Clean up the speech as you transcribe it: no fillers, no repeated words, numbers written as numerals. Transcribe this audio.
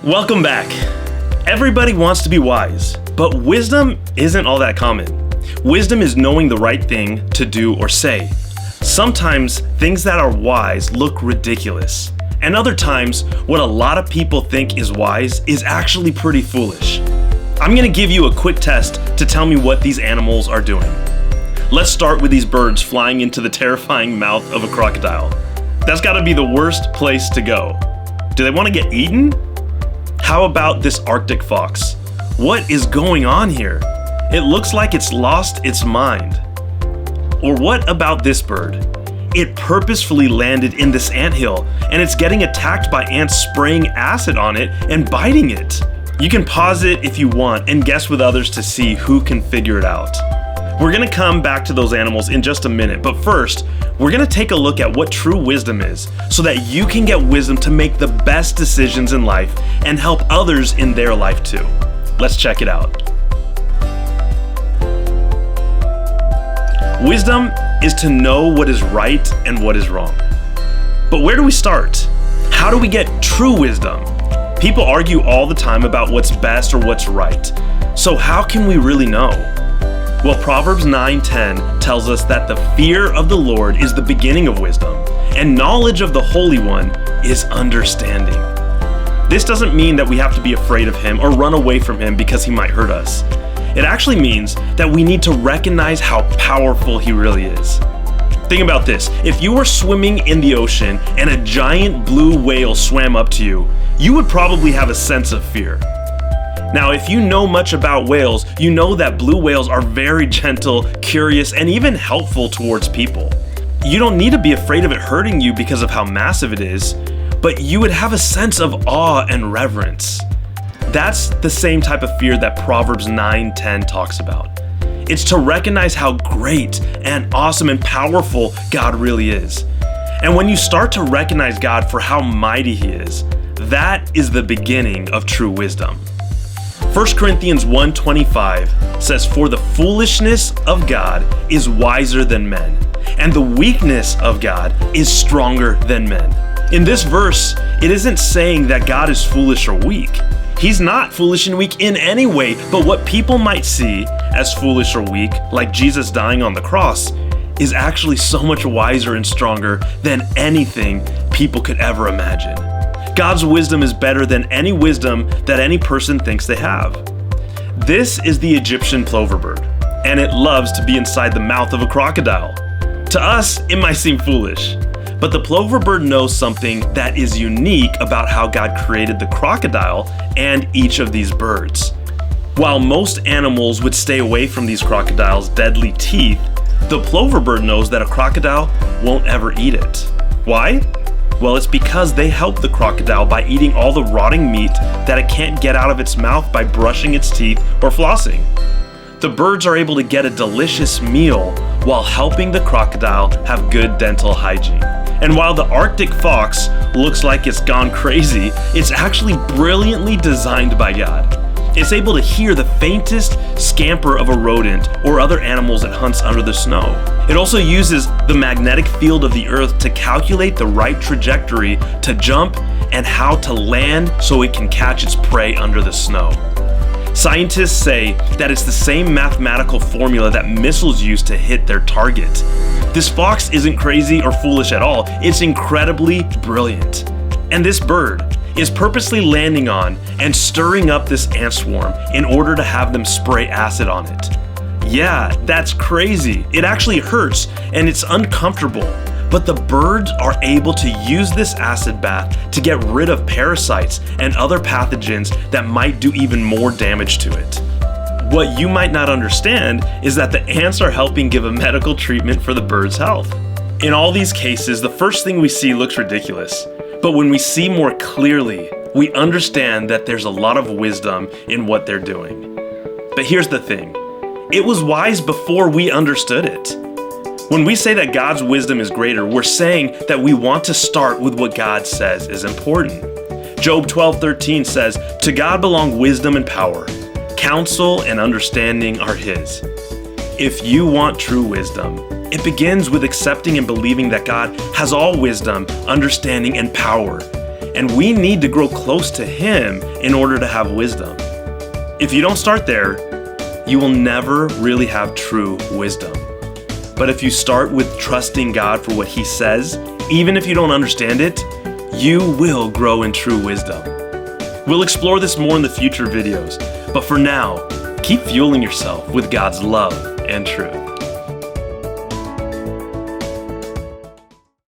Welcome back. Everybody wants to be wise, but wisdom isn't all that common. Wisdom is knowing the right thing to do or say. Sometimes things that are wise look ridiculous, and other times what a lot of people think is wise is actually pretty foolish. I'm gonna give you a quick test to tell me what these animals are doing. Let's start with these birds flying into the terrifying mouth of a crocodile. That's gotta be the worst place to go. Do they want to get eaten? How about this Arctic fox? What is going on here? It looks like it's lost its mind. Or what about this bird? It purposefully landed in this anthill and it's getting attacked by ants spraying acid on it and biting it. You can pause it if you want and guess with others to see who can figure it out. We're gonna come back to those animals in just a minute, but first, we're gonna take a look at what true wisdom is so that you can get wisdom to make the best decisions in life and help others in their life too. Let's check it out. Wisdom is to know what is right and what is wrong. But where do we start? How do we get true wisdom? People argue all the time about what's best or what's right. So how can we really know? Well, Proverbs 9:10 tells us that the fear of the Lord is the beginning of wisdom, and knowledge of the Holy One is understanding. This doesn't mean that we have to be afraid of him or run away from him because he might hurt us. It actually means that we need to recognize how powerful he really is. Think about this. If you were swimming in the ocean and a giant blue whale swam up to you, you would probably have a sense of fear. Now, if you know much about whales, you know that blue whales are very gentle, curious, and even helpful towards people. You don't need to be afraid of it hurting you because of how massive it is, but you would have a sense of awe and reverence. That's the same type of fear that Proverbs 9:10 talks about. It's to recognize how great and awesome and powerful God really is. And when you start to recognize God for how mighty he is, that is the beginning of true wisdom. 1 Corinthians 1:25 says, "For the foolishness of God is wiser than men, and the weakness of God is stronger than men." In this verse, it isn't saying that God is foolish or weak. He's not foolish and weak in any way, but what people might see as foolish or weak, like Jesus dying on the cross, is actually so much wiser and stronger than anything people could ever imagine. God's wisdom is better than any wisdom that any person thinks they have. This is the Egyptian plover bird, and it loves to be inside the mouth of a crocodile. To us, it might seem foolish, but the plover bird knows something that is unique about how God created the crocodile and each of these birds. While most animals would stay away from these crocodiles' deadly teeth, the plover bird knows that a crocodile won't ever eat it. Why? Well, it's because they help the crocodile by eating all the rotting meat that it can't get out of its mouth by brushing its teeth or flossing. The birds are able to get a delicious meal while helping the crocodile have good dental hygiene. And while the Arctic fox looks like it's gone crazy, it's actually brilliantly designed by God. It's able to hear the faintest scamper of a rodent or other animals it hunts under the snow. It also uses the magnetic field of the earth to calculate the right trajectory to jump and how to land so it can catch its prey under the snow. Scientists say that it's the same mathematical formula that missiles use to hit their target. This fox isn't crazy or foolish at all, it's incredibly brilliant. And this bird is purposely landing on and stirring up this ant swarm in order to have them spray acid on it. Yeah, that's crazy. It actually hurts and it's uncomfortable, but the birds are able to use this acid bath to get rid of parasites and other pathogens that might do even more damage to it. What you might not understand is that the ants are helping give a medical treatment for the bird's health. In all these cases, the first thing we see looks ridiculous. But when we see more clearly, we understand that there's a lot of wisdom in what they're doing. But here's the thing. It was wise before we understood it. When we say that God's wisdom is greater, we're saying that we want to start with what God says is important. Job 12:13 says, "To God belong wisdom and power. Counsel and understanding are his." If you want true wisdom, it begins with accepting and believing that God has all wisdom, understanding, and power. and we need to grow close to Him in order to have wisdom. If you don't start there, you will never really have true wisdom. But if you start with trusting God for what He says, even if you don't understand it, you will grow in true wisdom. We'll explore this more in the future videos, but for now, keep fueling yourself with God's love and truth.